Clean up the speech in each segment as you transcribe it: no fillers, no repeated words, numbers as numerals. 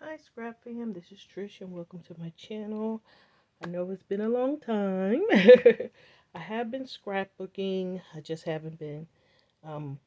Hi Scrap Fam, this is Trish and welcome to my channel. I know it's been a long time. I have been scrapbooking, I just haven't been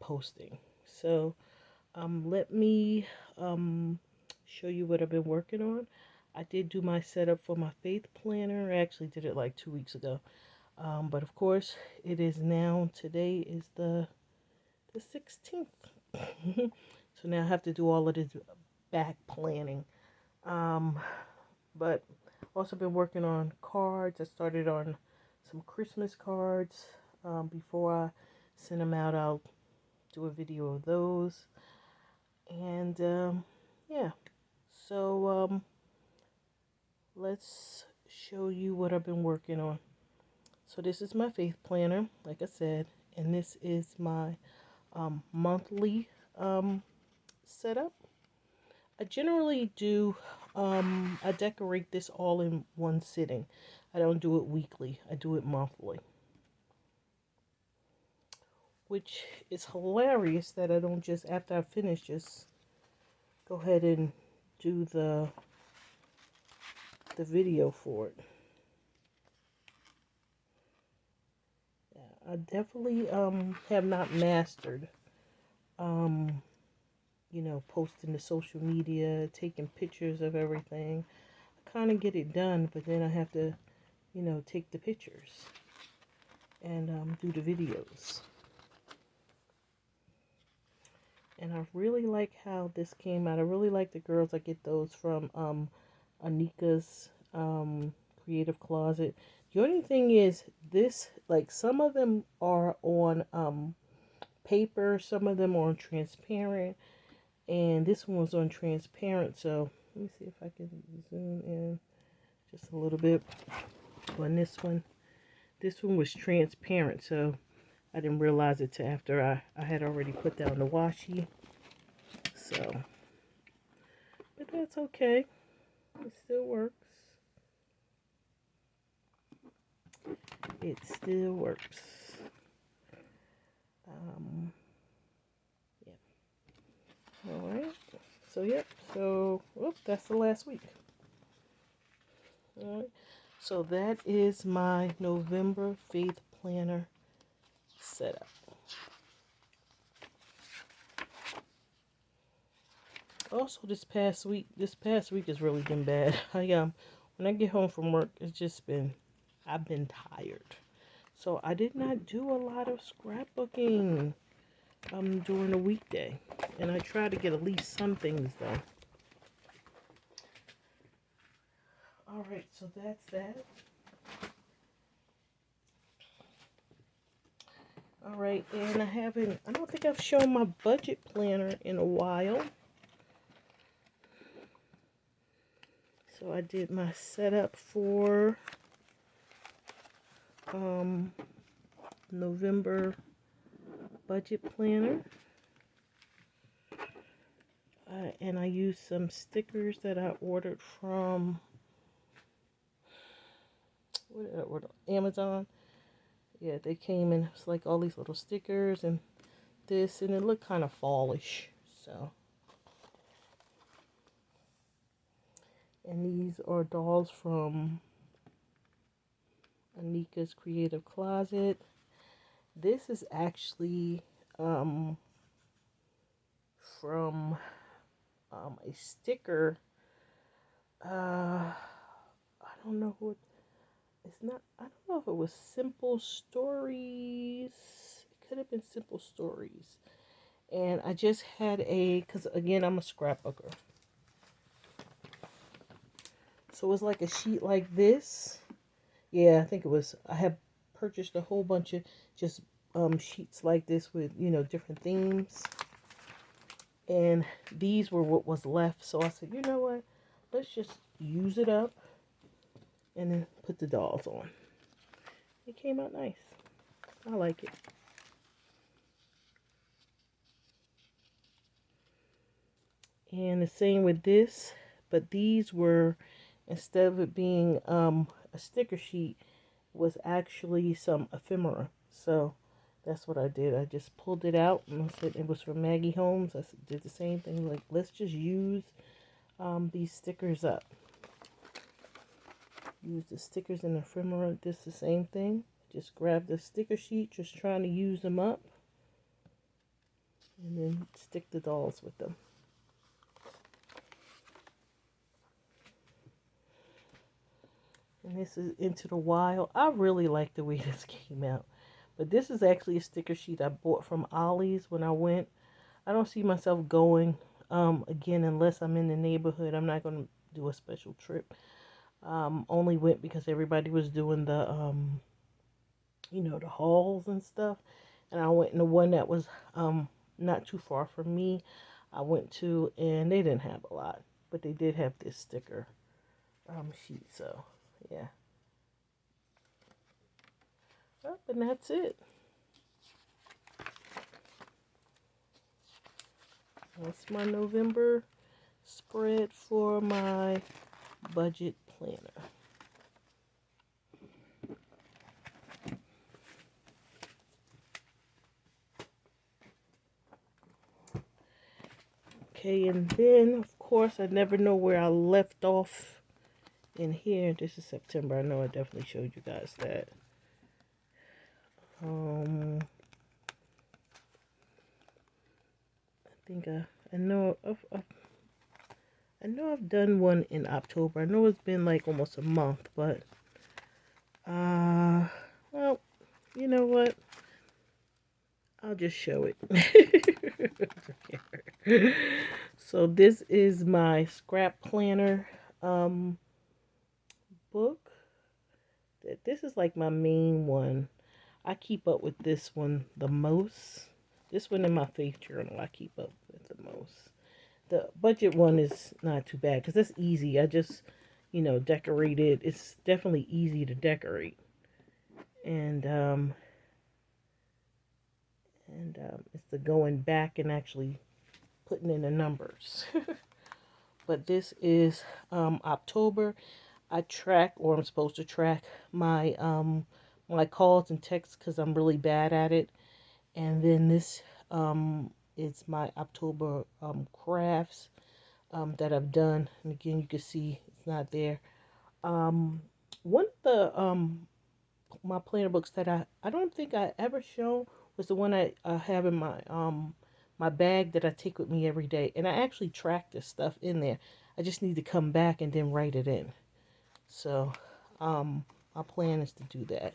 posting. So let me show you what I've been working on. I did do my setup for my faith planner. I actually did it like 2 weeks ago. But of course it is now, today is the 16th. So now I have to do all of this back planning. Um, but also been working on cards. I started on some Christmas cards. Before I send them out, I'll do a video of those. And yeah, so let's show you what I've been working on. So this is my faith planner, like I said, and this is my monthly setup. I generally do, I decorate this all in one sitting. I don't do it weekly, I do it monthly. Which is hilarious that I don't just, after I finish, just go ahead and do the video for it. Yeah, I definitely have not mastered, um, posting to social media, taking pictures of everything. I kind of get it done, but then I have to, take the pictures and do the videos. And I really like how this came out. I really like the girls. I get those from Anika's Creative Closet. The only thing is this, like, some of them are on paper, some of them are on transparent, and this one was on transparent. So let me see if I can zoom in just a little bit on this one. This one was transparent, so I didn't realize it till after I had already put down the washi. So, but that's okay. It still works. It still works. Yeah. All right. So, yep. So, whoop, that's the last week. All right. So that is my November Faith Planner setup. Also, this past week has really been bad. When I get home from work, I've been tired. So I did not do a lot of scrapbooking during the weekday, and I try to get at least some things done. All right, so that's that. All right, and I don't think I've shown my budget planner in a while. So I did my setup for um, November budget planner. And I used some stickers that I ordered from, what did I order? Amazon. Yeah, they came in, it's like all these little stickers and this, and it looked kind of fallish. So, and these are dolls from Anika's Creative Closet. This is actually from a sticker. I don't know who it's not. I don't know if it was Simple Stories. It could have been Simple Stories. And I just had because again, I'm a scrapbooker. So it was like a sheet like this. Yeah, I think it was. I have purchased a whole bunch of just sheets like this with, different themes. And these were what was left. So I said, you know what? Let's just use it up and then put the dolls on. It came out nice. I like it. And the same with this, but these were, instead of it being a sticker sheet, was actually some ephemera. So that's what I did. I just pulled it out and I said it was from Maggie Holmes. I did the same thing. Like, let's just use these stickers up. Use the stickers in the ephemera. This is the same thing. Just grab the sticker sheet, just trying to use them up. And then stick the dolls with them. And this is Into the Wild. I really like the way this came out. But this is actually a sticker sheet I bought from Ollie's when I went. I don't see myself going again unless I'm in the neighborhood. I'm not going to do a special trip. Only went because everybody was doing the, the hauls and stuff. And I went in the one that was not too far from me. I went to, and they didn't have a lot. But they did have this sticker sheet, so yeah. Oh, and that's it. That's my November spread for my budget planner. Okay, and then of course I never know where I left off in here. This is September. I know I definitely showed you guys that. I think I know I've done one in October. I know it's been like almost a month, but well, you know what? I'll just show it. So this is my scrap planner book. This is like my main one. I keep up with this one the most. This one in my faith journal I keep up with the most. The budget one is not too bad because it's easy. I just, decorate it. It's definitely easy to decorate. And it's the going back and actually putting in the numbers. But this is October. I track, or I'm supposed to track, my my calls and texts because I'm really bad at it. And then this is my October crafts that I've done. And again, you can see it's not there. One of the my planner books that I don't think I ever shown was the one I have in my bag that I take with me every day. And I actually track this stuff in there. I just need to come back and then write it in. So my plan is to do that.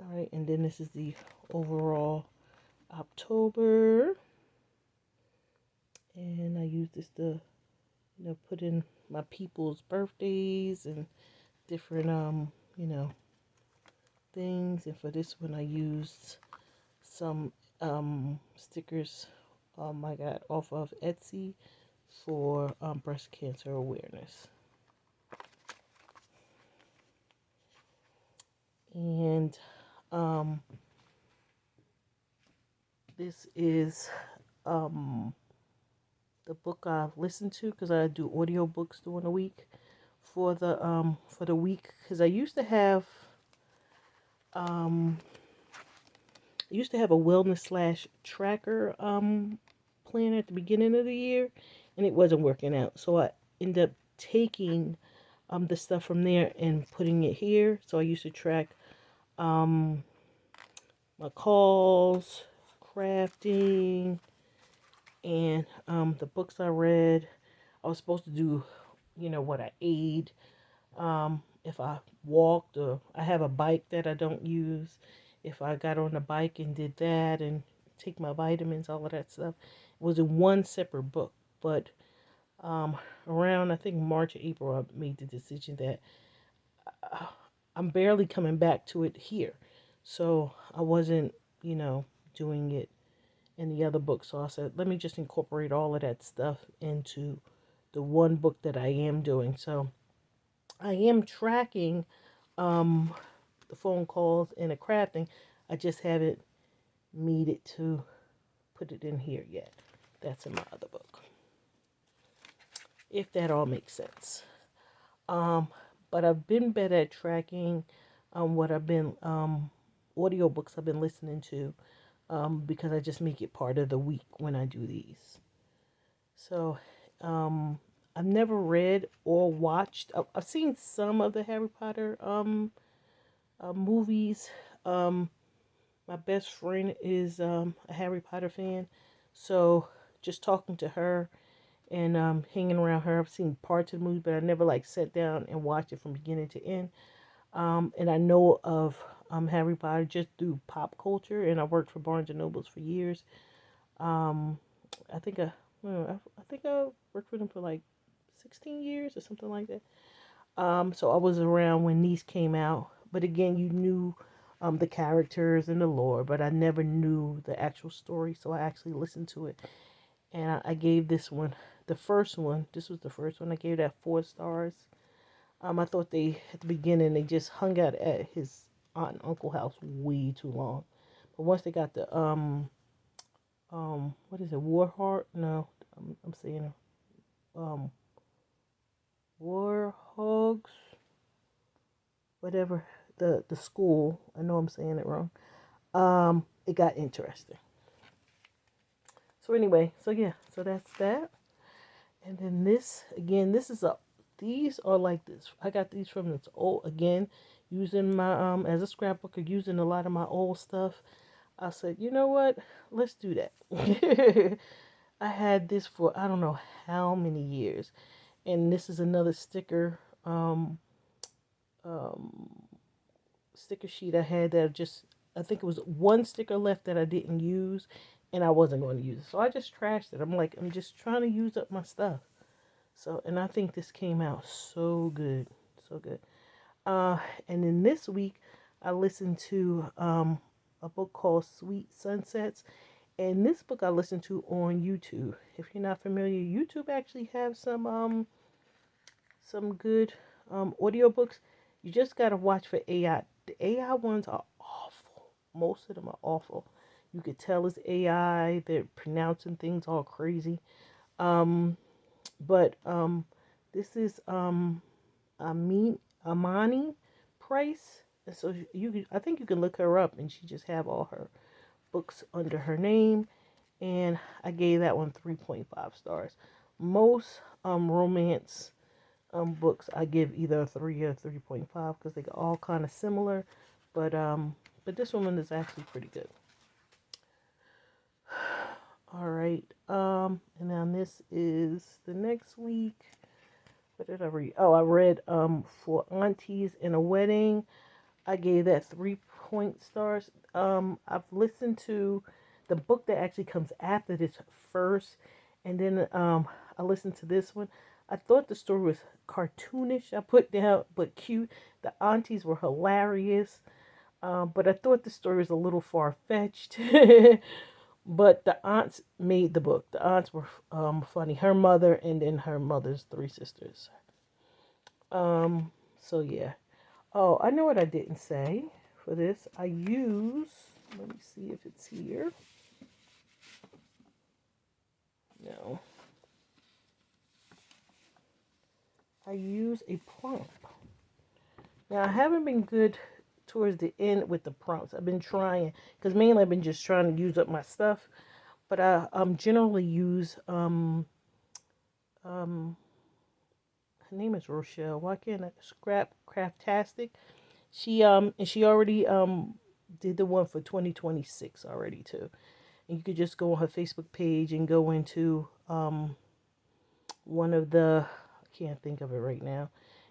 All right, and then this is the overall October. And I use this to, put in my people's birthdays and different, things. And for this one, I used some stickers I got off of Etsy for breast cancer awareness. And this is the book I've listened to because I do audiobooks during the week for the week, because I used to have a wellness slash tracker plan at the beginning of the year, and it wasn't working out. So I ended up taking the stuff from there and putting it here. So I used to track my calls, crafting, and the books I read. I was supposed to do, what I ate. If I walked, or I have a bike that I don't use. If I got on the bike and did that and take my vitamins, all of that stuff. It was in one separate book. But around, I think, March or April, I made the decision that I'm barely coming back to it here. So I wasn't, doing it in the other book. So I said, let me just incorporate all of that stuff into the one book that I am doing. So I am tracking the phone calls and the crafting. I just haven't made it to put it in here yet. That's in my other book. If that all makes sense. But I've been better at tracking what I've been audiobooks I've been listening to, because I just make it part of the week when I do these. So I've never read or watched. I've seen some of the Harry Potter movies. Um, my best friend is a Harry Potter fan, so just talking to her and hanging around her, I've seen parts of the movie, but I never like sat down and watched it from beginning to end. And I know of Harry Potter just through pop culture, and I worked for Barnes and Nobles for years. Um, I think I think I worked for them for like 16 years or something like that. So I was around when these came out, but again, you knew the characters and the lore, but I never knew the actual story. So I actually listened to it, and I gave this one, the first one. This was the first one. I gave that 4 stars. I thought they at the beginning they just hung out at his aunt and uncle house way too long, but once they got the what is it, Warhart? No, I'm saying um Warhogs, whatever the school. I know I'm saying it wrong. It got interesting. So anyway, so yeah, so that's that. And then this again, this is a these are like this. I got these from this old again, using my as a scrapbook or using a lot of my old stuff. I said, you know what? Let's do that. I had this for I don't know how many years. And this is another sticker um sticker sheet I had that just I think it was one sticker left that I didn't use and I wasn't going to use it. So I just trashed it. I'm like, I'm just trying to use up my stuff. So, and I think this came out so good. So good. Uh, and then this week, I listened to a book called Sweet Sunsets. And this book I listened to on YouTube. If you're not familiar, YouTube actually have some good audiobooks. You just got to watch for AI. The AI ones are awful. Most of them are awful. You could tell it's AI. They're pronouncing things all crazy. Um, but this is Amani Price. And so I think you can look her up, and she just have all her books under her name. And I gave that one 3.5 stars. Most romance books I give either a 3 or 3.5 because they are all kind of similar, but but this one is actually pretty good. All right, and then this is the next week. What did I read? Oh, I read For Aunties in a Wedding. I gave that 3 stars. I've listened to the book that actually comes after this first, and then I listened to this one. I thought the story was cartoonish. I put down, but cute. The aunties were hilarious, but I thought the story was a little far fetched. But the aunts made the book. The aunts were funny. Her mother and then her mother's 3 sisters. Um, so yeah. Oh, I know what I didn't say for this. Let me see if it's here. No. I use a prompt. Now, I haven't been good towards the end with the prompts. I've been trying, because mainly I've been just trying to use up my stuff. But I generally use, her name is Rochelle. Why can't I? Scrap Craftastic. And she already, did the one for 2026 already, too. And you could just go on her Facebook page and go into one of the I can't think of it right now.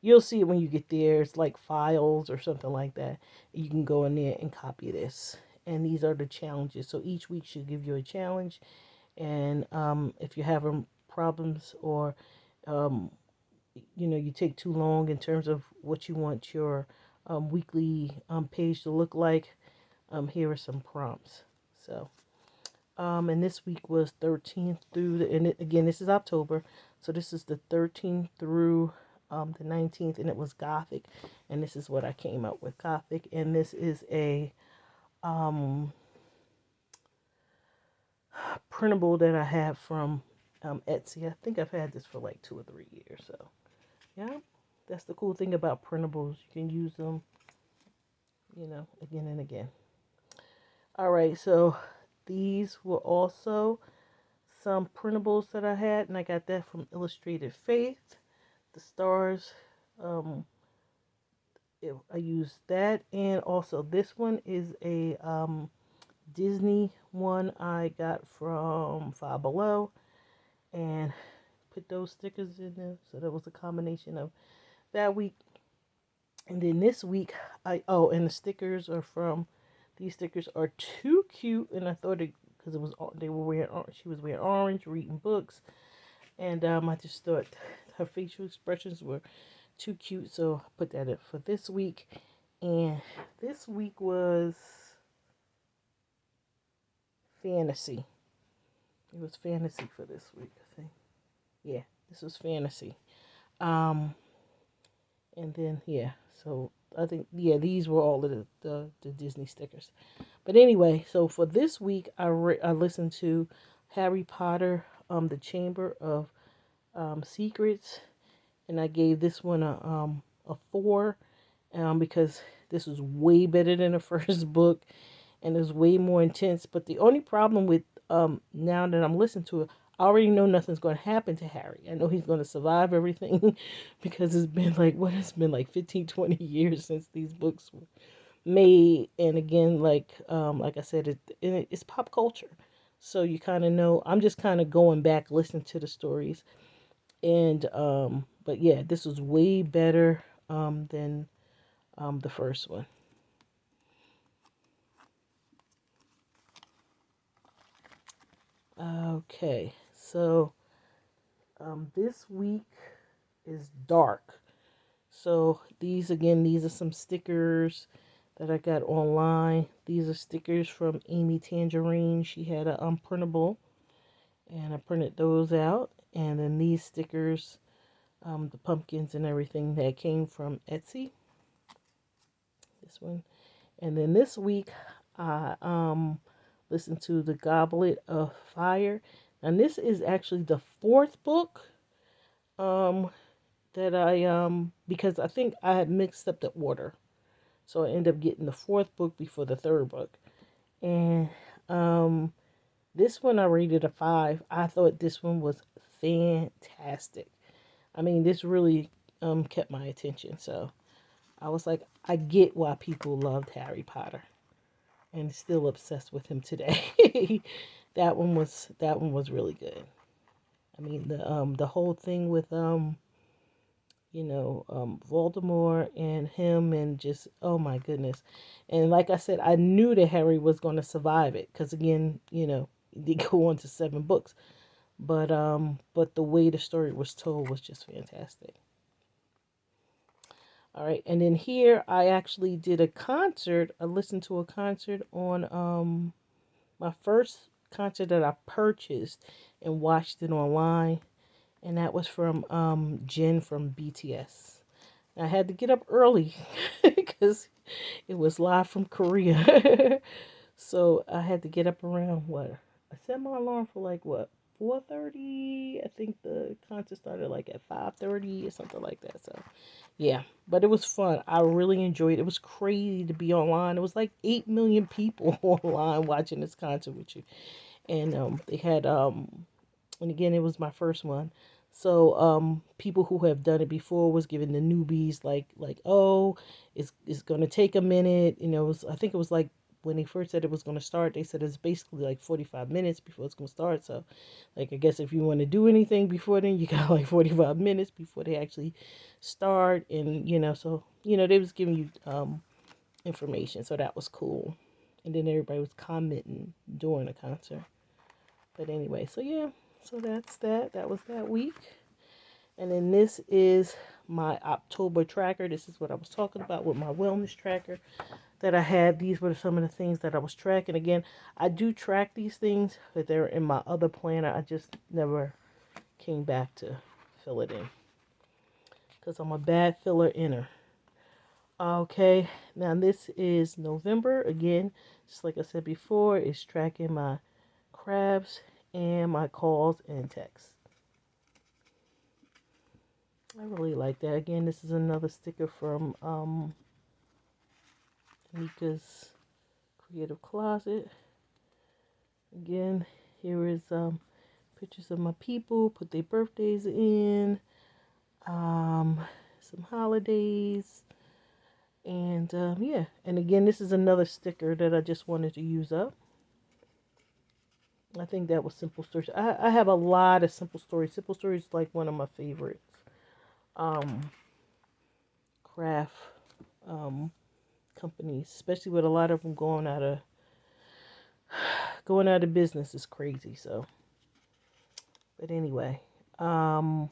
You'll see it when you get there. It's like files or something like that. You can go in there and copy this. And these are the challenges. So each week she'll give you a challenge. And if you're having problems or um, you take too long in terms of what you want your weekly page to look like, here are some prompts. So. And this week was 13th through again, this is October, so this is the 13th through the 19th, and it was Gothic, and this is what I came up with, Gothic, and this is a printable that I have from Etsy. I think I've had this for like 2 or 3 years, so yeah, that's the cool thing about printables. You can use them, again and again. All right, so these were also some printables that I had, and I got that from Illustrated Faith. The stars, um, I used that, and also this one is a Disney one I got from Five Below, and put those stickers in there. So that was a combination of that week. And then this week, and the stickers are from, these stickers are too cute, and I thought because it was, they were wearing, she was wearing orange, reading books, and I just thought her facial expressions were too cute, so I put that in for this week. And this week was fantasy. It was fantasy for this week, I think. Yeah, this was fantasy. Um, and then yeah, so I think yeah, these were all of the Disney stickers. But anyway, so for this week, I listened to Harry Potter, the Chamber of Secrets, and I gave this one a 4, because this was way better than the first book, and is way more intense. But the only problem with now that I'm listening to it, I already know nothing's going to happen to Harry. I know he's going to survive everything because it's been like, what, it's been like 15, 20 years since these books were made. And again, like I said, it's pop culture. So you kind of know, I'm just kind of going back, listening to the stories. And, but yeah, this was way better than the first one. Okay, so this week is dark. So these are some stickers that I got online. These are stickers from Amy Tangerine. She had a printable, and I printed those out. And then these stickers, the pumpkins and everything, that came from Etsy. This one. And then this week, I listened to The Goblet of Fire. And this is actually the fourth book um, that because I think I had mixed up the order. So I ended up getting the fourth book before the third book. And this one I rated a 5. I thought this one was fantastic. I mean, this really kept my attention. So I was like, I get why people loved Harry Potter and still obsessed with him today. That one was really good. I mean, the whole thing with Voldemort and him, and just, oh my goodness. And like I said, I knew that Harry was going to survive it because, again, they go on to 7 books. But the way the story was told was just fantastic. All right, and then here I actually did a concert. I listened to a concert on my first concert that I purchased and watched it online, and that was from Jin from BTS. I had to get up early because it was live from Korea. So I had to get up around what? I set my alarm for like what? 4:30. I think the concert started like at 5:30 or something like that. So yeah, but it was fun. I really enjoyed it. It was crazy to be online. It was like 8 million people online watching this concert with you. And they had and again, it was my first one. So people who have done it before was giving the newbies like, oh, it's gonna take a minute. I think it was like when they first said it was gonna start, they said it's basically like 45 minutes before it's gonna start. So like, I guess if you want to do anything before then, you got like 45 minutes before they actually start. And so they was giving you information, so that was cool. And then everybody was commenting during the concert. But anyway, so yeah, so that's that. That was that week. And then this is my October tracker. This is what I was talking about with my wellness tracker that I had. These were some of the things that I was tracking. Again, I do track these things, but they're in my other planner. I just never came back to fill it in because I'm a bad filler inner. Okay, now this is November. Again, just like I said before, it's tracking my crabs and my calls and texts. I really like that. Again, this is another sticker from Mika's Creative Closet. Again, here is Pictures of my people, put their birthdays in, some holidays, and yeah. And again, this is another sticker that I just wanted to use up. I think that was Simple Stories. I have a lot of Simple Stories. Simple Stories is like one of my favorites. Craft um, companies, especially with a lot of them going out of business is crazy. So, but anyway, um,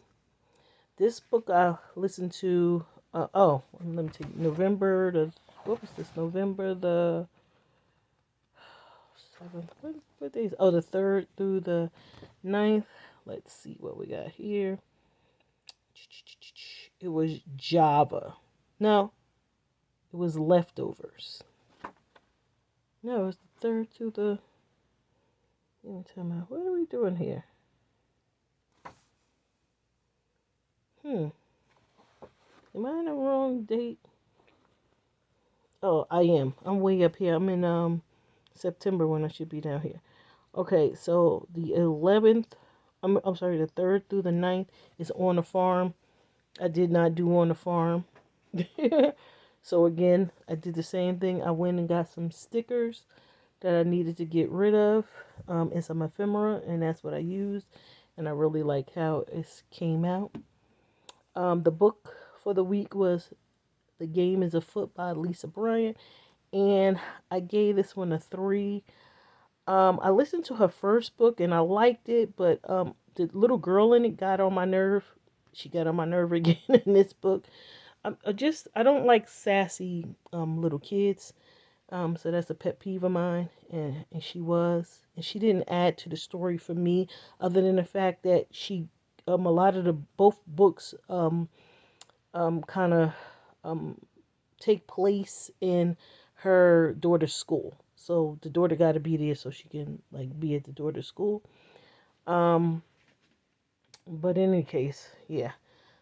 this book I listened to. Let me take November the what was this? November the 7th. What days? Oh, the 3rd through the 9th. Let's see what we got here. It was Java. No, it was Leftovers. No, it was the 3rd to the. Let me tell me, what are we doing here? Am I in the wrong date? Oh, I am. I'm way up here. I'm in September when I should be down here. Okay, so the 11th, I'm sorry, the 3rd through the 9th is On a Farm. I did not do On a Farm. So again, I did the same thing. I went and got some stickers that I needed to get rid of and some ephemera, and that's what I used. And I really like how it came out. The book for the week was The Game is Afoot by Lisa Bryant, and I gave this one a 3. I listened to her first book and I liked it, but the little girl in it got on my nerve. She got on my nerve again in this book. I don't like sassy little kids. So that's a pet peeve of mine, and she didn't add to the story for me, other than the fact that a lot of the both books kind of take place in her daughter's school. So the daughter got to be there so she can like be at the daughter's school. Um, but in any case, yeah.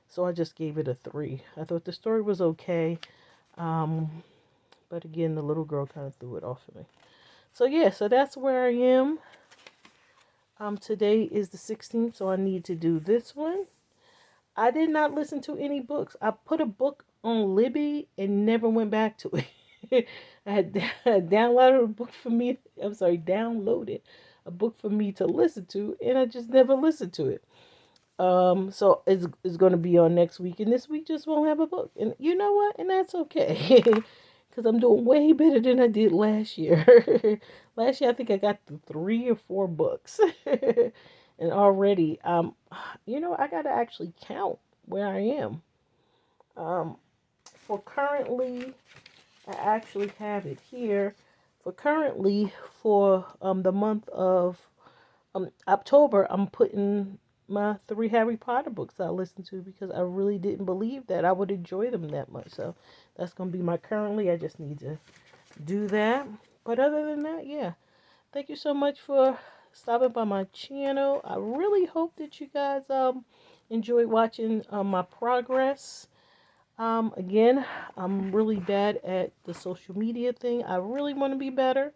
So I just gave it a 3. I thought the story was okay. Um, but again, the little girl kind of threw it off of me. So yeah, so that's where I am. Today is the 16th, so I need to do this one. I did not listen to any books. I put a book on Libby and never went back to it. I had downloaded a book for me. I'm sorry, downloaded a book for me to listen to, and I just never listened to it. So it's going to be on next week, and this week just won't have a book. And you know what? And that's okay, because I'm doing way better than I did last year. Last year, I think I got 3 or 4 books, and already, I got to actually count where I am. Um, for currently, I actually have it here. For currently, for the month of October, I'm putting my 3 Harry Potter books I listened to because I really didn't believe that I would enjoy them that much. So that's going to be my currently. I just need to do that. But other than that, yeah. Thank you so much for stopping by my channel. I really hope that you guys enjoyed watching my progress. Again, I'm really bad at the social media thing. I really want to be better.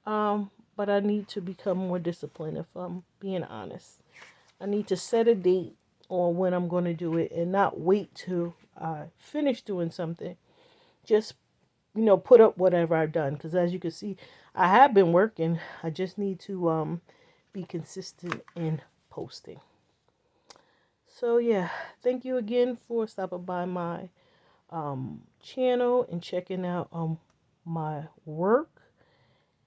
But I need to become more disciplined if I'm being honest. I need to set a date on when I'm going to do it and not wait till I finish doing something. Just, put up whatever I've done. Because as you can see, I have been working. I just need to be consistent in posting. So, yeah. Thank you again for stopping by my channel and checking out my work.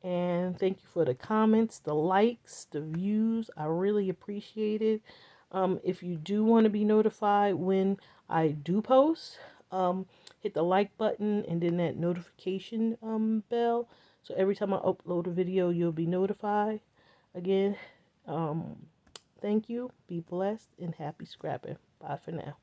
And thank you for the comments, the likes, the views. I really appreciate it. If you do want to be notified when I do post, hit the like button and then that notification bell. So every time I upload a video, you'll be notified. Again, thank you. Be blessed and happy scrapping. Bye for now.